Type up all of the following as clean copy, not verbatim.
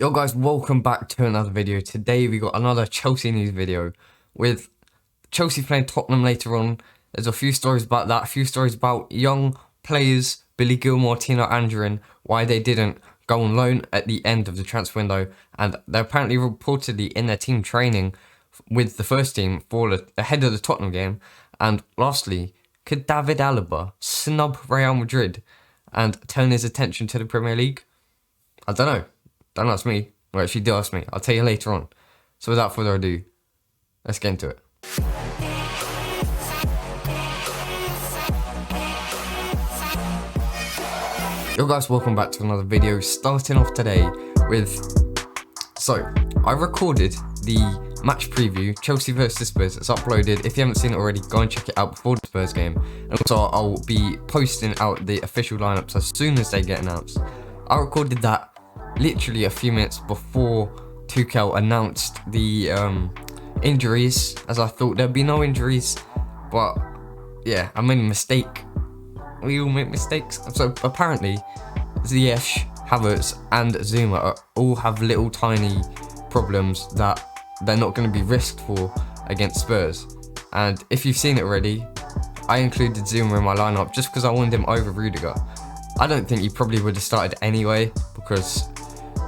Yo guys, welcome back to another video. Today we got another Chelsea news video with Chelsea playing Tottenham later on. There's a few stories about that, a few stories about young players, Gilmour and Tino Anjorin, why they didn't go on loan at the end of the transfer window, and they're apparently reportedly in their team training with the first team for ahead of the Tottenham game. And lastly, could David Alaba snub Real Madrid and turn his attention to the Premier League? I don't know. Don't ask me. Well, actually, do ask me. I'll tell you later on. So without further ado, let's get into it. Yo guys, welcome back to another video. Starting off today with... So, I recorded the match preview, Chelsea versus Spurs. It's uploaded. If you haven't seen it already, go and check it out before the Spurs game. And also, I'll be posting out the official lineups as soon as they get announced. I recorded that literally a few minutes before Tuchel announced the injuries, as I thought there'd be no injuries, but yeah, I made a mistake. We all make mistakes. So apparently Ziyech, Havertz and Zouma all have little tiny problems that they're not going to be risked for against Spurs. And if you've seen it already, I included Zouma in my lineup just because I wanted him over Rudiger. I don't think he probably would have started anyway, because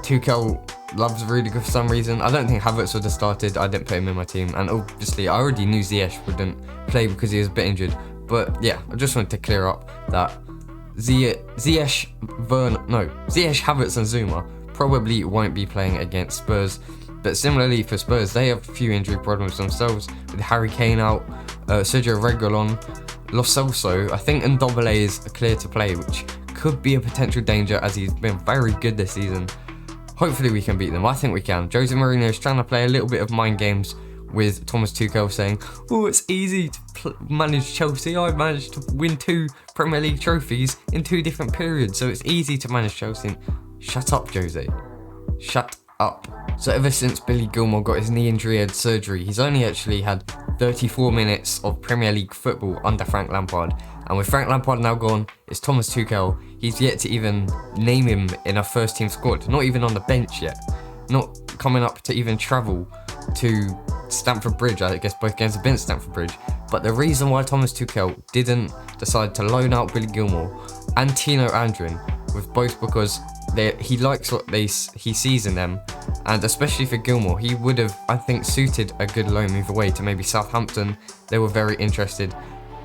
Tuchel loves Rudiger for some reason. I don't think Havertz would have started. I didn't put him in my team, and obviously I already knew Ziyech wouldn't play because he was a bit injured. But yeah, I just wanted to clear up that Ziyech, Havertz and Zouma probably won't be playing against Spurs. But similarly for Spurs, they have a few injury problems themselves, with Harry Kane out, Sergio Reguilon, Lo Celso. I think Ndombele is clear to play, which could be a potential danger as he's been very good this season. Hopefully we can beat them. I think we can. Jose Mourinho is trying to play a little bit of mind games with Thomas Tuchel, saying, oh, it's easy to manage Chelsea. I've managed to win 2 Premier League trophies in 2 different periods, so it's easy to manage Chelsea. Shut up, Jose. Shut up. So ever since Gilmour got his knee injury and surgery, he's only actually had 34 minutes of Premier League football under Frank Lampard. And with Frank Lampard now gone, it's Thomas Tuchel. He's yet to even name him in a first team squad, not even on the bench yet. Not coming up to even travel to Stamford Bridge. I guess both games have been at Stamford Bridge. But the reason why Thomas Tuchel didn't decide to loan out Gilmour and Tino Anjorin was both because he likes what he sees in them, and especially for Gilmour, he would have, I think, suited a good loan move away to maybe Southampton. They were very interested,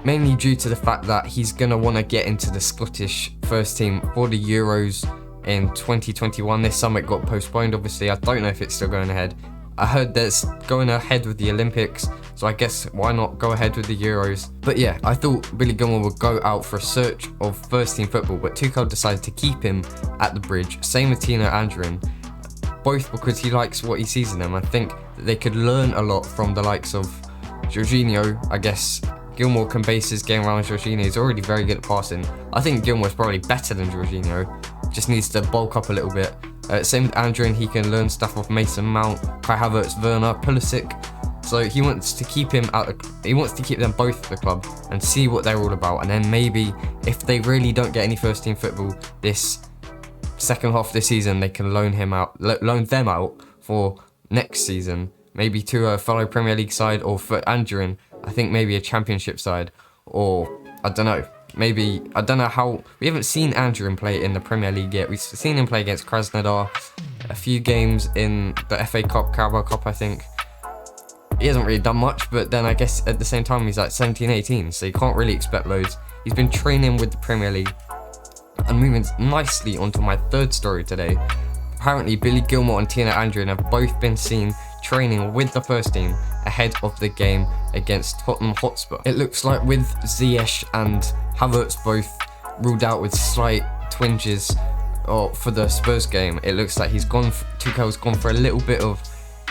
mainly due to the fact that he's going to want to get into the Scottish first team for the Euros in 2021. This summit got postponed, obviously. I don't know if it's still going ahead. I heard that's going ahead with the Olympics, so I guess why not go ahead with the Euros. But yeah, I thought Gilmour would go out for a search of first team football, but Tuchel decided to keep him at the Bridge. Same with Tino Anjorin, both because he likes what he sees in them. I think that they could learn a lot from the likes of Jorginho. I guess Gilmour can base his game around Jorginho. He's already very good at passing. I think Gilmour's probably better than Jorginho, just needs to bulk up a little bit. Same with Anjorin, he can learn stuff off Mason Mount, Kai Havertz, Werner, Pulisic. So he wants to keep him he wants to keep them both at the club and see what they're all about. And then maybe if they really don't get any first team football this second half of the season, they can loan them out for next season. Maybe to a fellow Premier League side, or for Anjorin, I think maybe a Championship side, or I don't know. Maybe, I don't know how, we haven't seen Anjorin play in the Premier League yet. We've seen him play against Krasnodar, a few games in the FA Cup, Carabao Cup, I think. He hasn't really done much, but then I guess at the same time he's like 17, 18, so you can't really expect loads. He's been training with the Premier League. And moving nicely onto my third story today. Apparently Gilmour and Tino Anjorin have both been seen training with the first team ahead of the game against Tottenham Hotspur. It looks like with Ziyech and Havertz both ruled out with slight twinges for the Spurs game, it looks like Tuchel's gone for a little bit of,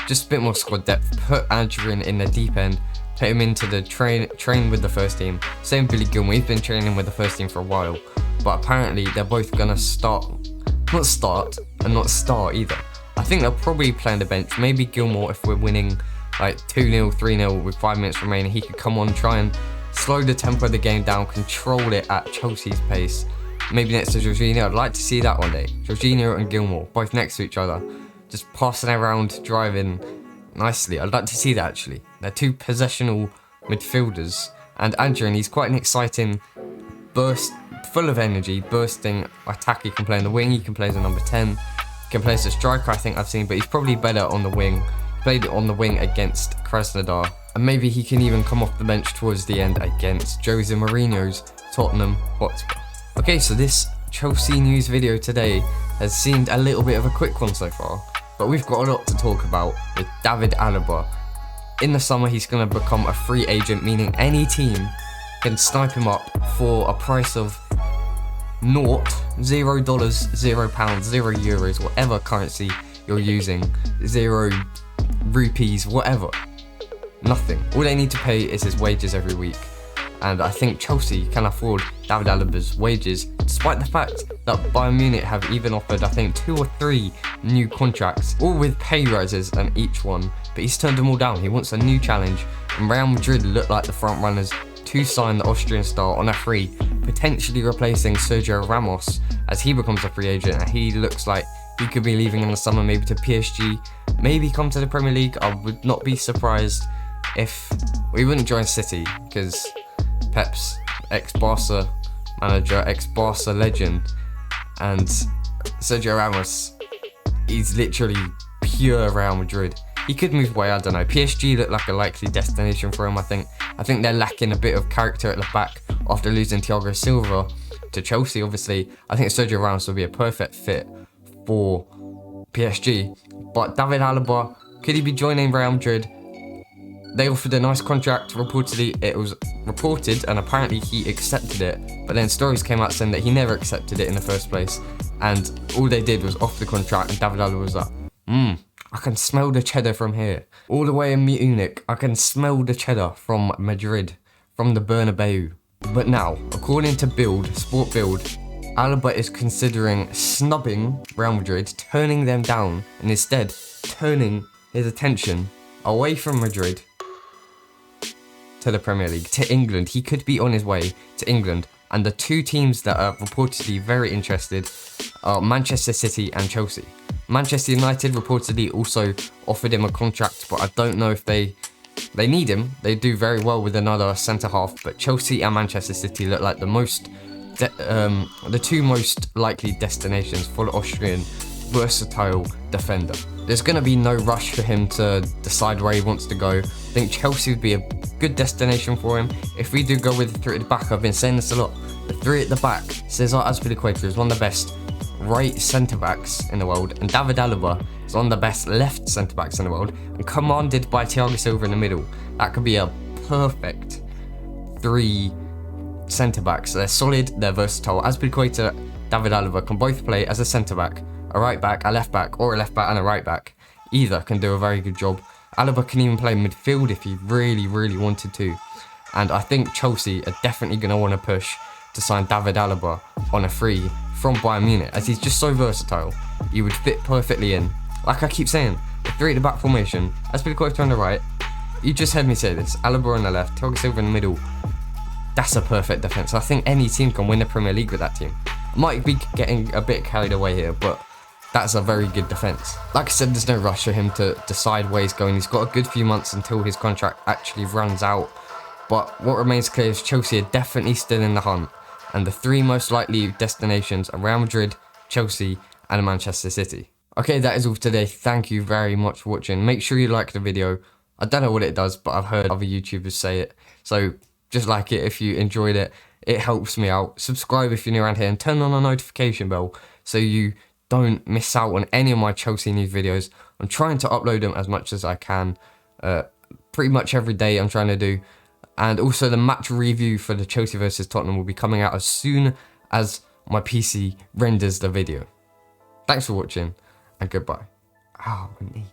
just a bit more squad depth, put Anjorin in the deep end, put him into the train with the first team. Same with Gilmour, he's been training with the first team for a while, but apparently they're both gonna not start either. I think they'll probably play on the bench. Maybe Gilmour, if we're winning like 2-0, 3-0 with 5 minutes remaining, he could come on, try and slow the tempo of the game down, control it at Chelsea's pace. Maybe next to Jorginho. I'd like to see that one day. Jorginho and Gilmour, both next to each other. just passing around, driving nicely. I'd like to see that actually. They're two possessional midfielders, and Anjorin, he's quite an exciting burst, full of energy, bursting attack. He can play on the wing, he can play as a number 10, he can play as a striker, I think I've seen, but he's probably better on the wing. He played it on the wing against Krasnodar, and maybe he can even come off the bench towards the end against Jose Mourinho's Tottenham Hotspur. Okay, so this Chelsea news video today has seemed a little bit of a quick one so far, but we've got a lot to talk about with David Alaba. In the summer, he's going to become a free agent, meaning any team can snipe him up for a price of $0, £0, €0, whatever currency you're using, 0 rupees, whatever. Nothing. All they need to pay is his wages every week. And I think Chelsea can afford David Alaba's wages, despite the fact that Bayern Munich have even offered, I think, 2 or 3 new contracts, all with pay rises on each one, but he's turned them all down. He wants a new challenge, and Real Madrid look like the front runners to sign the Austrian star on a free, potentially replacing Sergio Ramos as he becomes a free agent, and he looks like he could be leaving in the summer, maybe to PSG, maybe come to the Premier League. I would not be surprised if we wouldn't join City, because Pep's ex-Barca manager, ex-Barca legend, and Sergio Ramos, he's literally pure Real Madrid. He could move away, I don't know. PSG look like a likely destination for him, I think. I think they're lacking a bit of character at the back after losing Thiago Silva to Chelsea, obviously. I think Sergio Ramos will be a perfect fit for PSG. But David Alaba, could he be joining Real Madrid? They offered a nice contract. Reportedly, it was reported, and apparently he accepted it. But then stories came out saying that he never accepted it in the first place. And all they did was offer the contract, and David Alaba was like, I can smell the cheddar from here. All the way in Munich, I can smell the cheddar from Madrid, from the Bernabeu. But now, according to Sport Bild, Alaba is considering snubbing Real Madrid, turning them down, and instead turning his attention away from Madrid to the Premier League, to England. He could be on his way to England, and the two teams that are reportedly very interested are Manchester City and Chelsea. Manchester United reportedly also offered him a contract, but I don't know if they need him. They do very well with another centre half, but Chelsea and Manchester City look like the two most likely destinations for the Austrian versatile defender. There's going to be no rush for him to decide where he wants to go. I think Chelsea would be a good destination for him. If we do go with the 3 at the back, I've been saying this a lot, the 3 at the back, Cesar Azpilicueta is one of the best right centre-backs in the world, and David Alaba is one of the best left centre-backs in the world, and commanded by Thiago Silva in the middle. That could be a perfect 3 centre-backs. They're solid, they're versatile. Azpilicueta, David Alaba can both play as a centre-back, a right-back, a left-back, or a left-back and a right-back. Either can do a very good job. Alaba can even play midfield if he really, really wanted to. And I think Chelsea are definitely going to want to push to sign David Alaba on a free from Bayern Munich, as he's just so versatile. He would fit perfectly in. Like I keep saying, the 3 at the back formation, Azpilicueta on the right, you just heard me say this, Alaba on the left, Thiago Silva in the middle. That's a perfect defence. I think any team can win the Premier League with that team. Might be getting a bit carried away here, but that's a very good defence. Like I said, there's no rush for him to decide where he's going. He's got a good few months until his contract actually runs out. But what remains clear is Chelsea are definitely still in the hunt. And the 3 most likely destinations are Real Madrid, Chelsea, and Manchester City. Okay, that is all for today. Thank you very much for watching. Make sure you like the video. I don't know what it does, but I've heard other YouTubers say it. So just like it if you enjoyed it. It helps me out. Subscribe if you're new around here, and turn on the notification bell so you don't miss out on any of my Chelsea news videos. I'm trying to upload them as much as I can. Pretty much every day I'm trying to do. And also the match review for the Chelsea versus Tottenham will be coming out as soon as my PC renders the video. Thanks for watching, and goodbye. Oh, my knee.